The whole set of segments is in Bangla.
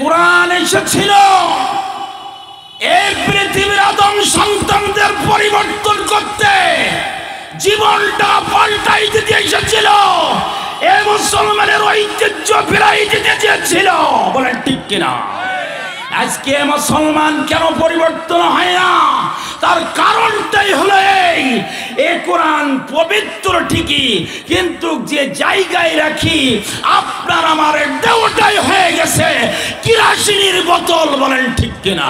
কোরআন এসেছিল এই পৃথিবীর আদম সন্তানদের পরিবর্তন করতে, জীবনটা পাল্টাই দিতে এসেছিল, এই মুসলমানের ঐতিহ্য ফিরাই দিতে চেয়েছিল। বলেন ঠিক কিনা? আজকে মুসলমান কেন পরিবর্তন হয় না? তার কারণটাই হলো এই কোরআন পবিত্র ঠিকই, কিন্তু যে জায়গায় রাখি আপনার আমার দেওটাই হয়ে গেছে কিরাসিনের বোতল। বলেন ঠিক কিনা?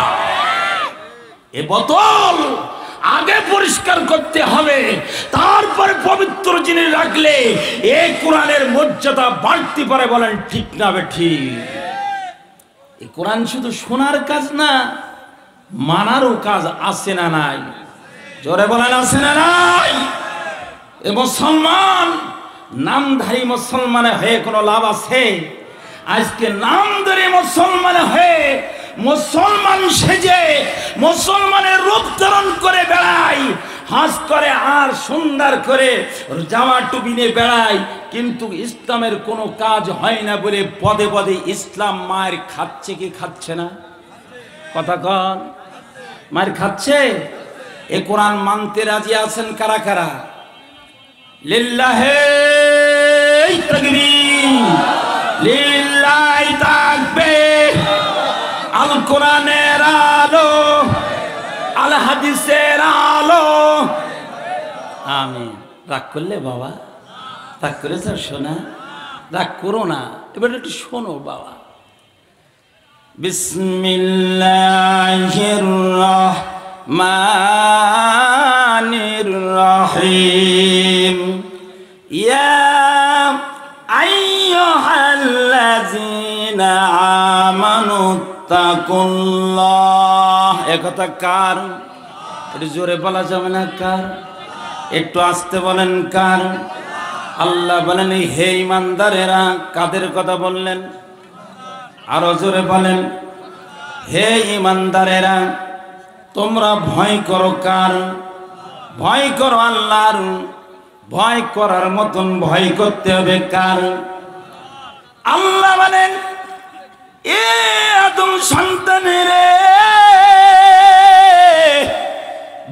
এ বোতল আগে পরিষ্কার করতে হবে, তারপরে পবিত্র জিনিস রাখলে এই কোরআনের মর্যাদা বাড়তে পারে। বলেন ঠিক না ঠিক? এই কোরআন শুধু শোনার কাজ না, মানারও কাজ আছে না নাই? জোরে বলেন আছে না নাই? এ মুসলমান, নামধারী মুসলমানে হয়ে কোনো লাভ আছে? আজকে নামধারী মুসলমানে হয়ে মুসলমান সেজে মুসলমানের রূপ ধারণ করে বেড়াই, হাস করে আর সুন্দর করে জামা টুপি নিয়ে বেড়াই, কিন্তু ইসলামের কোনো কাজ হয় না বলে পদে পদে ইসলাম মায়ের খাচ্ছে কি খাচ্ছে না? কথা কন, মায়ের খাচ্ছে। এ কোরআন মানতে রাজি আছেন কারা কারা? লিল্লাহে তাকবীর, লিল্লাহি তাকবীর। আল কোরআনের আলো, আল হাদিসের আলো। আমিন। রাগ করলে বাবা? রাগ করেছ শোনা? রাগ করো না, এবার একটু শোনো বাবা। বিসমিল্লাহির রহমানির রহিম। ইয়া আইয়ুহাল্লাযীনা আমানু তাকুল্লাহ। একথা কার? একটু জোরে বলা যাবে না কার? একটু আস্তে বলেন কার? আল্লাহ বলেন হে ঈমানদারেরা। কাদের কথা বললেন? আরো জোরে বলেন, হে ঈমানদারেরা তোমরা ভয় করো কার? ভয় করো আল্লাহর। ভয় করার মতন ভয় করতে হবে কার? আল্লাহ বলেন এ আদম সন্তানেরে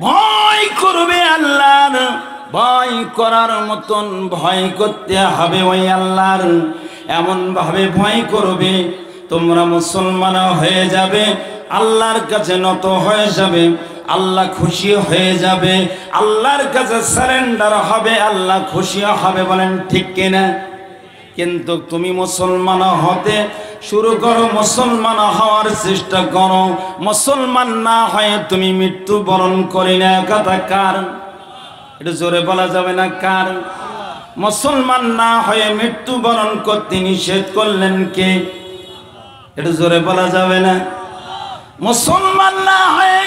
ভয় করবে আল্লাহর। ভয় করার মতন ভয় করতে হবে ওই আল্লাহর। এমন ভাবে ভয় করবে তোমরা মুসলমান হয়ে যাবে, আল্লাহর কাছে নত হয়ে যাবে, আল্লাহ খুশি হয়ে যাবে, আল্লাহর কাছে সারেন্ডার হবে, আল্লাহ খুশি হবে। বলেন ঠিক কিনা? কিন্তু তুমি মুসলমান হতে শুরু করো, মুসলমান হওয়ার চেষ্টা করো, মুসলমান না হয়ে তুমি মৃত্যুবরণ করি না। কথা কার? এটা জোরে বলা যাবে না কার? মুসলমান না হয়ে মৃত্যুবরণ করতে নিষেধ করলেন কে? এটা জোরে বলা যাবে না? মুসলমান না হয়ে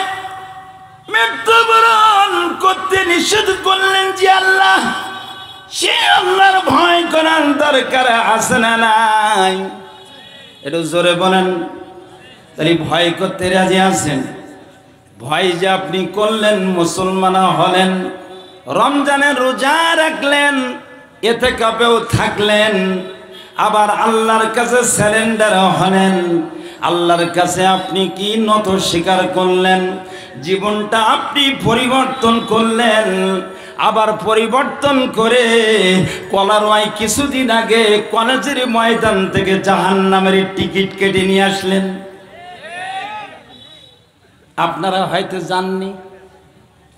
মৃত্যুবরণ করতে নিষেধ করলেন যে আল্লাহ। সে আল্লাহর ভয় করার দরকার আছে না নাই? এটা জোরে বলেন। তাহলে ভয় করতে রাজি আছেন? ভয় যে আপনি করলেন, মুসলমান হলেন, রমজানের রোজা রাখলেন, ইতিকাফেও থাকলেন, আবার আল্লাহর কাছে সারেন্ডার হলেন, আল্লাহর কাছে আপনি কি নত স্বীকার করলেন, জীবনটা আপনি পরিবর্তন করলেন, আবার পরিবর্তন করে কলারওয়ায় কিছুদিন আগে কলেজের ময়দান থেকে জাহান্নামের টিকিট কেটে নিয়ে আসলেন। আপনারা হয়তো জাননি,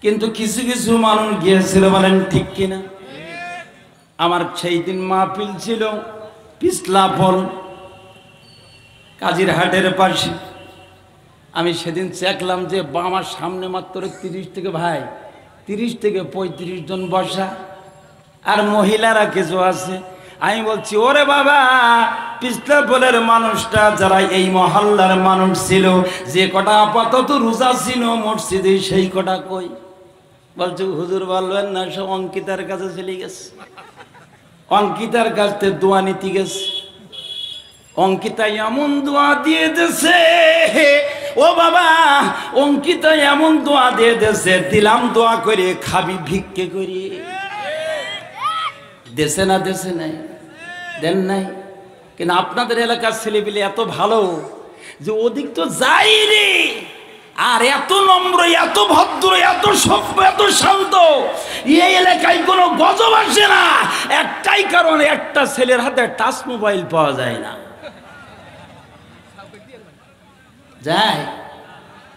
কিন্তু কিছু কিছু মানুষ গিয়েছিল। বলেন ঠিক কিনা? আমার সেই দিন মাহফিল ছিল পিছলাফল কাজিরহাটের পাশে। আমি সেদিন দেখলাম যে আমার সামনে মাত্র 30 থেকে 35 জন বসা, আর মহিলারা কিছু আছে। আমি বলছি ওরে বাবা, পিছলাফলের মানুষটা যারা এই মহল্লার মানুষ ছিল, যে কটা আপাতত রোজা ছিল মসজিদে, সেই কটা কই? বলছে হুজুর বলবেন না, সব অঙ্কিতার কাছে চলে গেছে, অঙ্কিতার কাছে দোয়া নিতে গেছে। অঙ্কিতা এমন দোয়া দিয়ে দেছে, ও বাবা অঙ্কিতা এমন দোয়া দিয়ে দেছে, দিলাম দোয়া করে খাবি ভিক্ষে করি। দেশে না দেশে নাই, দেন নাই। কিন্তু আপনাদের এলাকার ছেলেপিলে এত ভালো, যে ওদিক তো যাইনি, আর এত নম্র, এত ভদ্র, এত সভ্য, এত শান্ত, এই এলাকায় কোনো গজব আসে না। একটাই কারণ, একটা ছেলের হাতে টাচ মোবাইল পাওয়া যায় না। যাই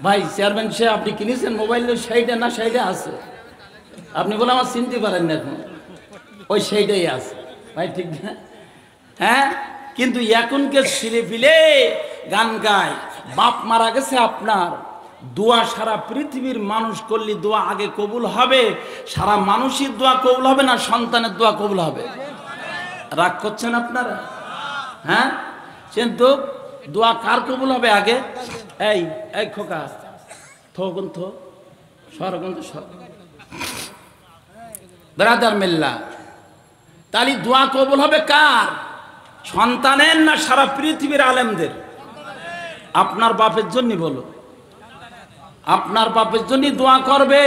ভাই চেয়ারম্যান সাহেব, আপনি কিনেছেন মোবাইল? সেইটা না সেইটা আছে? আপনি বলে আমার চিনতে পারেন না এখন, ওই সেইটাই আছে ভাই, ঠিক না? হ্যাঁ, কিন্তু এখনকার ছেলে পিলে গান গায়, বাপ মারা গেছে আপনার, দোয়া সারা পৃথিবীর মানুষ করলে দোয়া আগে কবুল হবে? সারা মানুষের দোয়া কবুল হবে না সন্তানের দোয়া কবুল হবে? রাগ করছেন আপনারা? হ্যাঁ, কিন্তু দোয়া কার কবুল হবে আগে? এই এই খোকা থোগুন থো সরগুন তো সর ব্রাদার মিল্লা, তাহলে দোয়া কবুল হবে কার? সন্তানের না সারা পৃথিবীর আলেমদের? আপনার বাপের জন্য বলো, আপনার বাপের জন্য দোয়া করবে।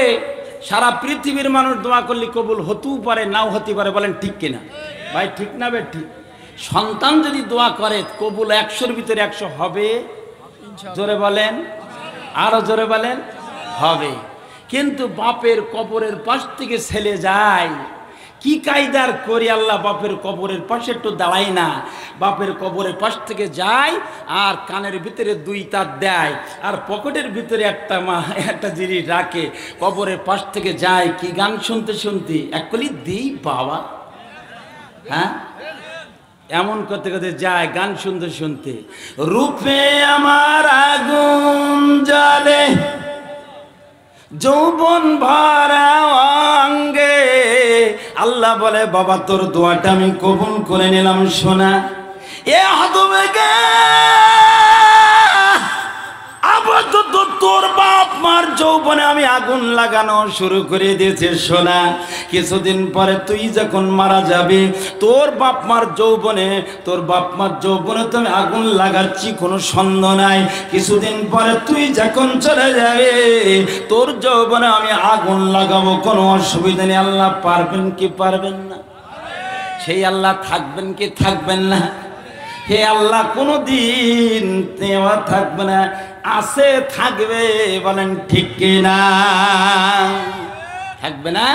সারা পৃথিবীর মানুষ দোয়া করলে কবুল হতেও পারে, নাও হতে পারে, বলেন ঠিক কিনা ভাই? ঠিক না বে ঠিক? সন্তান যদি দোয়া করে কবুল 100-র ভিতরে 100 হবে। জোরে বলেন, আরো জোরে বলেন, হবে। কিন্তু বাপের কবরের পাশ থেকে ছেলে যায়, কি কায়দার করি আল্লাহ বাপের কবরের পাশে একটু দাঁড়াই না, বাপের কবরের পাশ থেকে যায় আর কানের ভিতরে 2 তার দেয় আর পকেটের ভিতরে একটা জিনিস রাখে, কবরের পাশ থেকে যায় কি গান শুনতে শুনতে, এক কলি দেই বাবা। হ্যাঁ, এমন করতে করতে যায় গান শুনতে শুনতে, রূপে আমার আগুন জ্বলে যৌবন ভরা অঙ্গে। আল্লাহ বলে বাবা তোর দোয়াটা আমি কবুল করে নিলাম সোনা। এ হাদবে গে আপাতত তোর বাপ মার যৌবনে আমি আগুন লাগানো শুরু করে দিয়েছে সোনা। কিছুদিন পরে তুই যখন মারা যাবি, তোর বাপ মার যৌবনে, তোর বাপ মার যৌবনে তো আমি আগুন লাগাচ্ছি, কোনো সন্দেহ নাই। কিছুদিন পরে তুই যখন চলে যাবে, তোর যৌবনে আমি আগুন লাগাবো, কোনো অসুবিধা নেই। আল্লাহ পারবেন কি পারবেন না? সেই আল্লাহ থাকবেন কি থাকবেন না? হে আল্লাহ কোনদিন দেওয়া থাকবে না, আছে থাকবে, বলেন ঠিক কিনা? থাকবে না?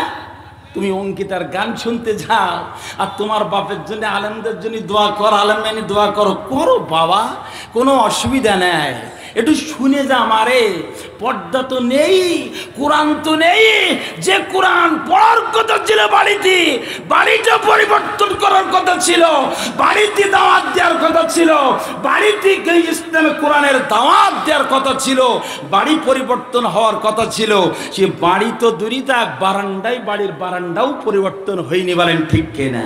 তুমি অঙ্কিতার গান শুনতে যাও আর তোমার বাপের জন্য আলেমদের জন্য দোয়া করো, আলেম মানে দোয়া করো, করো বাবা, কোনো অসুবিধা নেই। একটু শুনে যা, মারে পর্দা তো নেই, কোরআন তো নেই। যে কোরআন পড়ার কথা ছিল বাড়িতে, বাড়িটা পরিবর্তন করার কথা ছিল, বাড়িতে দাওয়াত দেওয়ার কথা ছিল, বাড়িতে ইসলামে কোরআনের দাওয়াত দেওয়ার কথা ছিল, বাড়ি পরিবর্তন হওয়ার কথা ছিল। সে বাড়ি তো দূরই থাক, বারান্দায়, বাড়ির বারান্দাও পরিবর্তন হয়নি, বলেন ঠিক কিনা?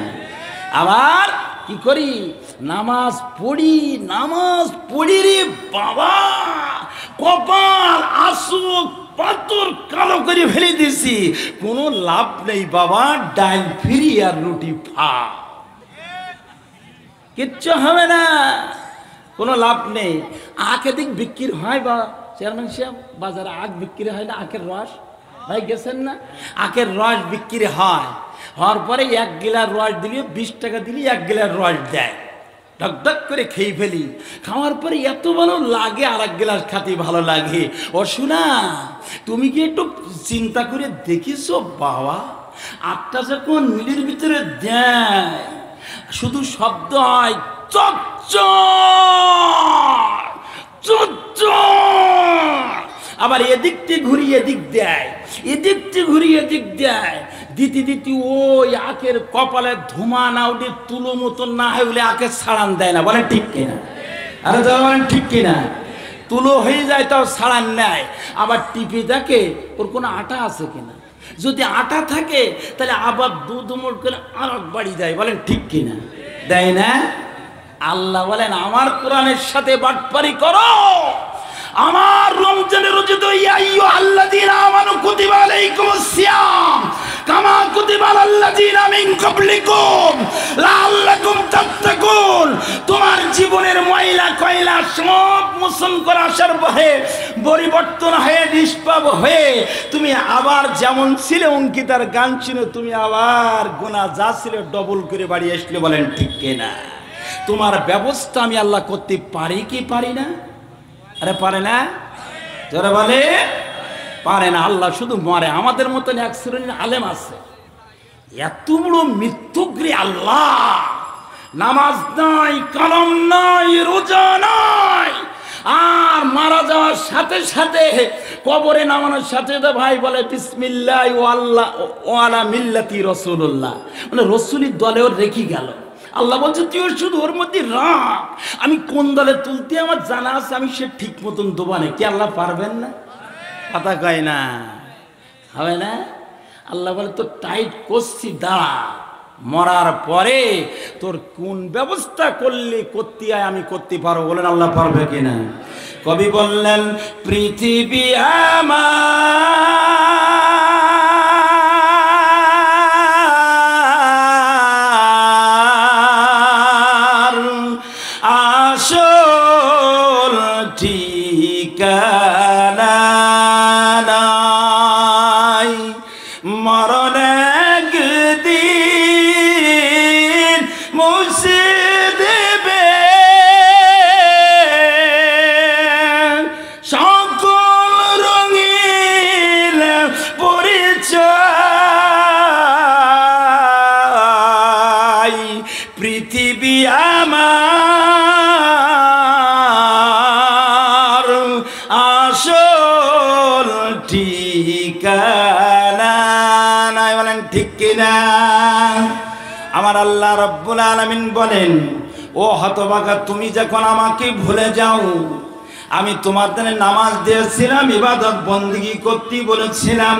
আবার কি করি? নামাজ পড়ি, নামাজ পড়ি রে বাবা, কপাল আসুক পাথর কালো করে ফেলে দিছি, কোনো লাভ নেই বাবা, ডাল ফিরি আর রুটি ফা, কিচ্ছু হবে না, কোনো লাভ নেই। আখ এদিক বিক্রি হয় বা চেয়ারম্যান সাহেব, বাজারে আখ বিক্রি হয় না? আখের রস ভাই গেছেন না? আখের রস বিক্রি হয়, হওয়ার পরে 1 গিলাস রস দিলে 20 টাকা দিলে 1 গিলাস রস দেয়, ঢক ঢক করে খেয়ে ফেলি। খাওয়ার পরে এত ভালো লাগে, আর 1 গ্লাস খাতে ভালো লাগে। ও শোনা, তুমি কি একটু চিন্তা করে দেখিস বাবা, আটটা যখন মিলির ভিতরে দেয় শুধু শব্দ হয় চচ্চর চচ্চর, আবার এদিকটি ঘুরিয়ে এদিক দেয়, এদিকটি ঘুরিয়ে এদিক দেয়, দিতি দিতি ওই আখের কপালে ধুমা না উঠে তুলো মতন না হয় বলে আখের ছাড়ান দেয় না, বলেন ঠিক কিনা? আরে বলেন ঠিক কিনা? তুলো হয়ে যায় তাও ছাড়ান নেয়, আবার টিপে দেখে ওর কোনো আটা আছে কিনা, যদি আটা থাকে তাহলে আবার দুধ মোট করে আর বাড়ি দেয়, বলেন ঠিক কিনা? দেয় না? আল্লাহ বলেন আমার কোরআনের সাথে বাটপারি করো, আমার রমজানের রোজা তো ইয়া আইয়ুহাল্লাযীনা আমানু কুতিবা আলাইকুমুস সিয়াম কামা কুতিবা আলাল্লাযীনা মিন ক্বাবলিকুম লাআল্লাকুম তাত্তাকুন। তোমার জীবনের ময়লা কয়লা সব মোচন করে আসার ভয়ে, পরিবর্তন হয়ে নিষ্পাপ হয়ে তুমি আবার যেমন ছিলে, অঙ্কিতার গান ছিল, তুমি আবার গুনাহ যা ছিল ডবল করে বাড়ি আসলে, বলেন ঠিক কিনা? তোমার ব্যবস্থা আমি আল্লাহ করতে পারি কি পারি না? আরে পারে না? যারা বলে পারে না, আল্লাহ শুধু মরে। আমাদের মতন এক শ্রেণীর আলেম আছে, এত বড় মিথ্যুকরি আল্লাহ, নামাজ নাই, কালাম নাই, রোজা নাই, আর মারা যাওয়ার সাথে সাথে কবরে নামানোর সাথে সাথে ভাই বলে বিসমিল্লাহ ও আল্লাহ ও আলা মিল্লাতি রাসূলুল্লাহ, মানে রসুলের দলেও রেখে গেল। আল্লাহ বলছে তুই শুধু ওর মধ্যে রাখ, আমি কোন দলে তুলতে আমার জানা আছে, আমি সে ঠিক মতন দোবানে। কি আল্লাহ পারবেন না? কথা কয় না, হবে না? আল্লাহ বলে তোর টাইট করছি, দাঁড়া, মরার পরে তোর কোন ব্যবস্থা করলে করতে হয় আমি করতে পারবো। বলেন আল্লাহ পারবে কিনা? কবি বললেন পৃথিবী আমার আসল ঠিকানা নাই, মরণ একদিন মুছে দেবে সকল রঙিন পরিচয়। পৃথিবী আমার আসল ঠিকানা নাই। বলেন ঠিক কিনা? আমার আল্লাহ রব্বুল আলামিন বলেন, ও হতভাগা, তুমি যখন আমাকে ভুলে যাও, আমি তোমার জন্য নামাজ দিয়েছিলাম, ইবাদত বন্দেগী করতে বলেছিলাম,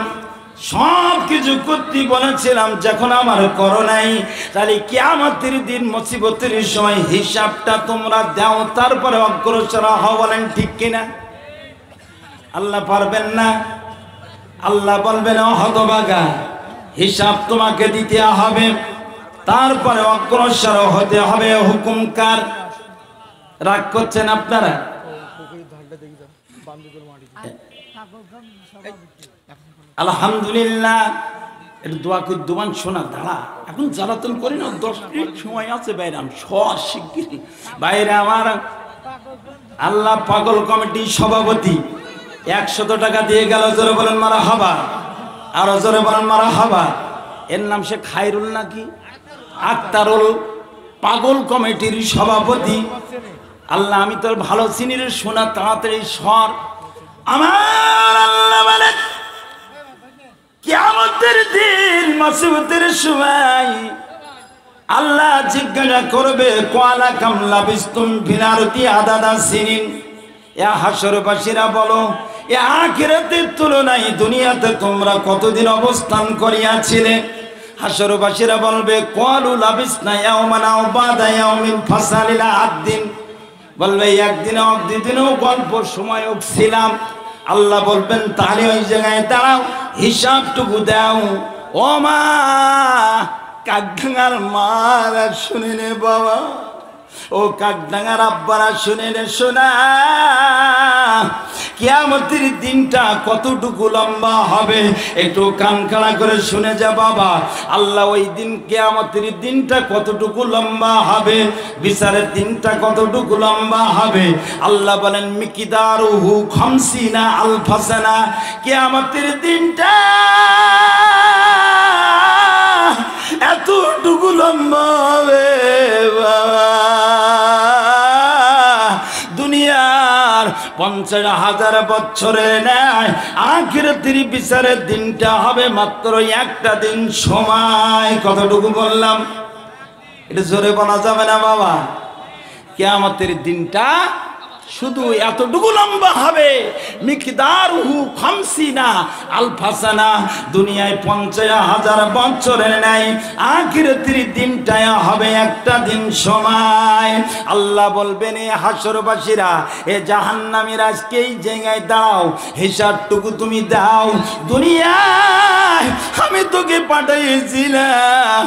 সব কিছু করতে বলেছিলাম, যখন আমার করো নাই, তাহলে কিয়ামতের দিন মুসিবতের সময় হিসাবটা তোমরা দাও, তারপরে অগ্রসর হও। বলেন ঠিক কিনা? আল্লাহ পারবেন না? আল্লাহ বলবেন ও হতভাগা, হিসাব তোমাকে দিতে হবে, তারপরে অগ্রসর হতে হবে। হুকুম কার? রাগ করছেন আপনারা? আলহামদুলিল্লাহ, একটু দোয়া করে দোয়ান শোনা। দাঁড়া, এখন জ্বালাতন করি না, 10 মিনিট সময় আছে বাইরে, আমি সব শিগগিরি বাইরে। আমার আল্লাহ পাগল কমিটির সভাপতি 100 টাকা দিয়ে গেল, জোরে বলেন মারহাবা, আরো জোরে বলেন মারহাবা। এর নাম সে খায়রুল নাকি আক্তারুল, পাগল কমিটির সভাপতি। আল্লাহ আমি তোর ভালো চিনির, শোনা তাড়াতাড়ি সর। আমার আল্লাহ বলেন কিয়ামতের দিন মুসিবতের সময় আল্লাহ জিজ্ঞাসা করবে কোয়ালা কামলা বিস্তুম ফিনারতি আদাদা সিনিন। এ হাসরবাসীরা বলো, এ আখিরাতের তুলনায় দুনিয়াতে তোমরা কতদিন অবস্থান করিয়াছিলে? হাসরবাসীরা বলবে ক্বালু লাবিসনা ইয়াওমান আও বাদা ইয়াওমিন ফাসালিলা আদিন, বলবে একদিনও দুদিনও গল্প সময়ও ছিলাম। আল্লাহ বলবেন তাহলে ওই জায়গায় দাঁড়াও, হিসাবটুকু দাও। ও মা, কাকডাঙ্গার মারা শুনে নে বাবা, ও কাকডাঙ্গার আব্বারা শুনে নে শোনা, কিয়ামতের দিনটা কতটুকু লম্বা হবে, একটু কান খাড়া করে শুনে যা বাবা। আল্লাহ ওই দিন কিয়ামতের দিনটা কতটুকু লম্বা হবে, বিচারের দিনটা কতটুকু লম্বা হবে। আল্লাহ বলেন মিকদারুহু 50 আলফা সানা, কিয়ামতের দিনটা এতটুকু লম্বা হবে বাবা। দুনিয়ার 50,000 বছরের ন্যায় আখিরাতের বিচারের দিনটা হবে মাত্র একটা দিন সময়। কতটুকু বললাম? এটা জোরে বলা যাবে না বাবা। কিয়ামতের দিনটা শুধু এতটুকু লম্বা হবে, মিকদারুহু 50 আলফা সানা, দুনিয়ায় 50,000 বছরের নেয়, আখিরাতের দিনটা হবে একটা দিন সময়। আল্লাহ বলবেন এ হাসরবাসীরা, এ জাহান্নামীরা, আজকে এই জায়গায় দাও, হিসাবটুকু তুমি দাও। দুনিয়ায় আমি তোকে পাঠিয়েছিলাম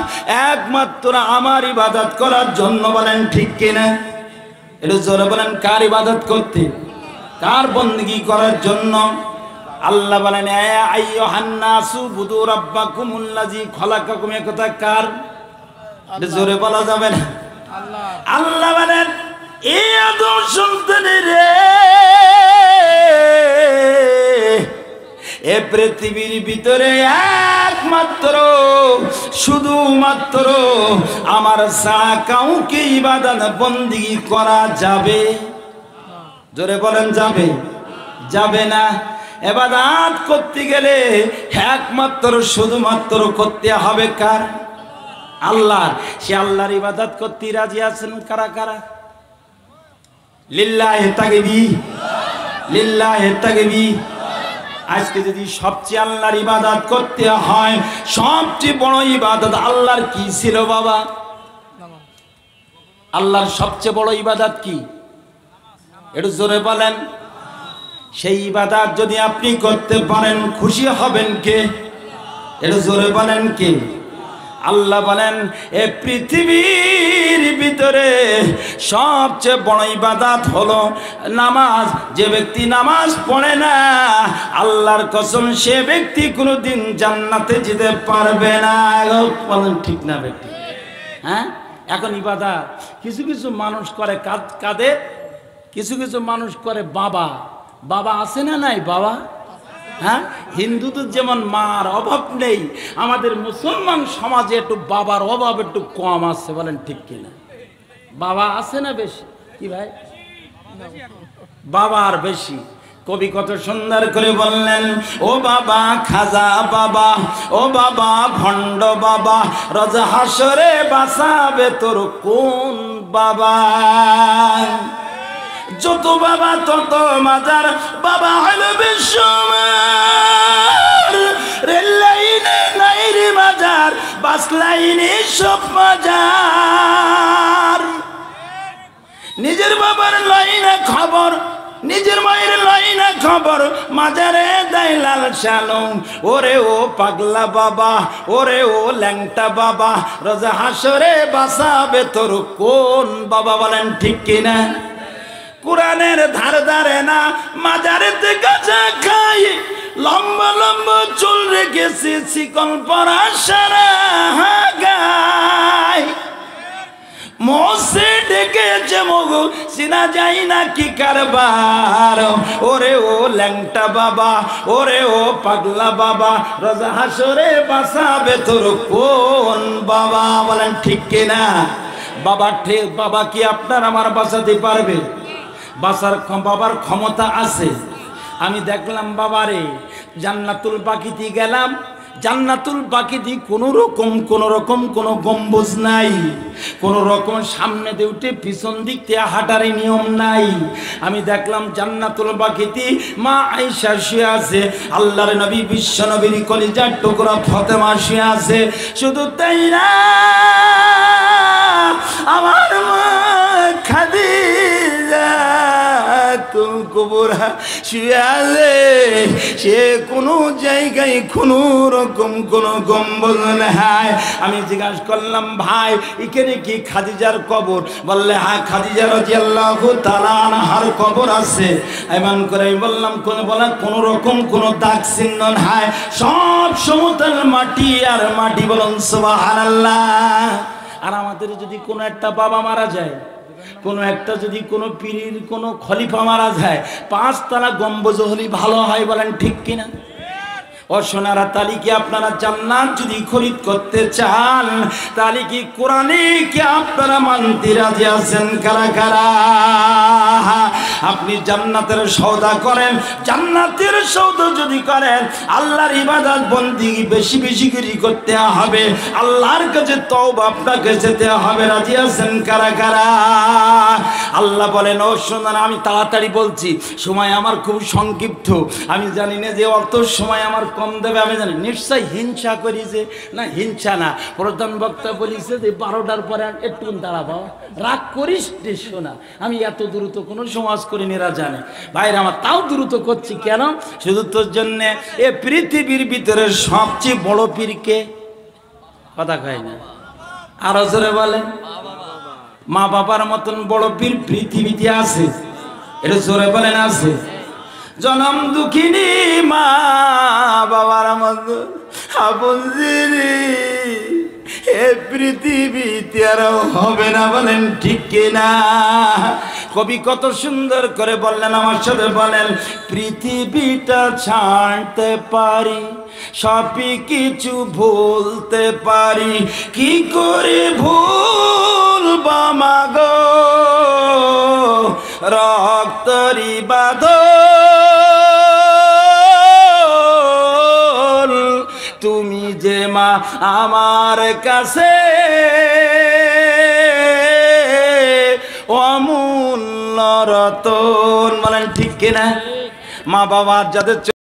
একমাত্র আমার ইবাদত করার জন্য। বলেন ঠিক কিনা? এটা জোরে বলেন, কার ইবাদত করতে, কার বন্দেগী করার জন্য? আল্লাহ বলেন ইয়া আইয়ুহান নাসু বুদু রাব্বাকুমুল্লাযী খলাকাকুম। এ কথা কার? এটা জোরে বলা যাবে না। আল্লাহ বলেন এ আদম সন্তানেরা, এ পৃথিবীর ভিতরে একমাত্র শুধুমাত্র আমার ছাড়া কাউকে ইবাদত বন্দেগী করা যাবে? জোরে বলেন যাবে? যাবে না। ইবাদত করতে গেলে একমাত্র শুধুমাত্র করতে হবে কার? আল্লাহ। সে আল্লাহর ইবাদত করতে রাজি আছেন কারা কারা? লিল্লাহি তাকবীর, লিল্লাহি তাকবীর। আজকে যদি সবচেয়ে আল্লাহর ইবাদত করতে হয়, সবচেয়ে বড় ইবাদত আল্লাহর কি ছিল বাবা? আল্লাহর সবচেয়ে বড় ইবাদত কি? একটু জোরে বলেন। সেই ইবাদত যদি আপনি করতে পারেন খুশি হবেন কে? একটু জোরে বলেন কে? আল্লাহ বলেন এ পৃথিবীর ভিতরে সবচেয়ে বড় ইবাদত হলো নামাজ। যে ব্যক্তি নামাজ পড়ে না, আল্লাহর কসম সে ব্যক্তি কোনোদিন জান্নাতে যেতে পারবে না। বলেন ঠিক না ব্যক্তি? হ্যাঁ, এখন ইবাদত কিছু কিছু মানুষ করে কাদের? কিছু কিছু মানুষ করে বাবা। বাবা আছে না নাই বাবা? হ্যাঁ, হিন্দুদের যেমন মার অভাব নেই, আমাদের মুসলমান সমাজে একটু বাবার অভাব একটু কম আছে। বলেন ঠিক কিনা? বাবা আছে না বেশি? কি ভাই? বাবার বেশি। কবি কত সুন্দর করে বললেন, ও বাবা খাজা বাবা, ও বাবা ভণ্ড বাবা, রোজ হাসরে বাঁচাবে তোর কোন বাবা? যত বাবা তত মাজার, বাবা হলো বিশ্বমার। রেল লাইনে নাই রে মাজার, বাস লাইনে সব মাজার। নিজের বাবার লাইনে খবর, নিজের মায়ের লাইনে খবর, মাজারে দেয় লাল সালম। ওরে ও পাগলা বাবা, ওরে ও ল্যাংটা বাবা, রোজ হাসরে বাঁচাবে তোর কোন বাবা? বলেন ঠিক কিনা? কোরআনের ধার ধারে না, মাজারেতে গাঁজা খাই, লম্বা লম্বা চুল রেখেছি, চিকন পরা সারা গায়, মোসে ডেকেছে মগু, চিনা যাই না কি কারবার। ওরে ও ল্যাংটা বাবা, ওরে ও পাগলা বাবা, রোজ হাসরে বাঁচাবে তোর কোন বাবা? বলেন ঠিক কিনা? বাবা ঠিক, বাবা কি আপনার আমার বাঁচাতে পারবে? বাবার ক্ষমতা আছে। আমি দেখলাম বাবারে জান্নাতুল বাকিতে গেলাম, জান্নাতুল বাকিতে কোনো রকম কোনো গম্বুজ নাই, কোনো রকম সামনে দিয়ে উঠে পিছন দিক থেকে হাঁটার নিয়ম নাই। আমি দেখলাম জান্নাতুল বাকিতে মা আয়েশা শুয়ে আছে, আল্লাহর নবী বিশ্ব নবীর কলিজার টুকরা ফাতেমা শুয়ে আছে। শুধু তাই না, আমার মা খাদিজা কুবরা শুয়ে আছে। সে কোনো জায়গায় কোনো রকম কোনো গম্বুজ নাই। আমি জিজ্ঞাসা করলাম, ভাই এখানে কি খাদিজার কবর? বললে হ্যাঁ, খাদিজা রাদিয়াল্লাহু তাআলা আনহার কবর আছে। এমন করে আমি বললাম, কোনো রকম কোনো দাগ চিহ্ন নাই, সব সমতল মাটি আর মাটি। বলুন সুবহানাল্লাহ। আর আমাদের যদি কোনো একটা বাবা মারা যায়, কোনো একটা যদি কোনো পীরের কোনো খলিফা মারা যায়, 5 তলা গম্বুজ হলে ভালো হয়। বলেন ঠিক কিনা? ও সোনারা, তাহলে কি আপনারা জান্নাত যদি খরিদ করতে চান, তাহলে কি কোরআনে কি আপনারা মানতে রাজি আছেন কারা কারা? আপনি জান্নাতের সওদা করেন, জান্নাতের সওদা যদি করেন, আল্লাহর ইবাদত বন্দেগী বেশি বেশি করে করতে হবে, আল্লাহর কাছে তওবা আপনাকে যেতে হবে। রাজি আছেন কারা কারা? আল্লাহ বলেন, ও সোনারা, আমি তাড়াতাড়ি বলছি, সময় আমার খুব সংক্ষিপ্ত। আমি জানি না যে অত সময় আমার কম দেবে, আমি জানি। নিশ্চয় হিংসা করি যে না, হিংসা না। প্রধান বক্তা বলিছে যে 12টার পরে একটু দাঁড়াবো, রাগ করিস শোনা। আমি এত দ্রুত কোনো সমাজ করিনি, এরা জানে। ভাইরা আমার, তাও দ্রুত করছি কেন? শুধু তোর জন্যে। এ পৃথিবীর ভিতরে সবচেয়ে বড় পীরকে কথা কয় না, আরো জোরে বলেন। মা বাবার মতন বড় পীর পৃথিবীতে আছে? এটা জোরে বলেন আছে? জনম দুঃখিনী মা বাবার মতন আপন এ পৃথিবীতে আর হবে না। বলেন ঠিক কিনা? কবি কত সুন্দর করে বললেন, আমার সাথে বলেন, পৃথিবীটা ছাড়তে পারি, সবই কিছু ভুলতে পারি, কি করে ভুলবা মাগো রক্তরি বাঁধন, তুমি যে মা আমার কাছে অমূল্য রতন। বলেন ঠিক কিনা? মা বাবা যাদের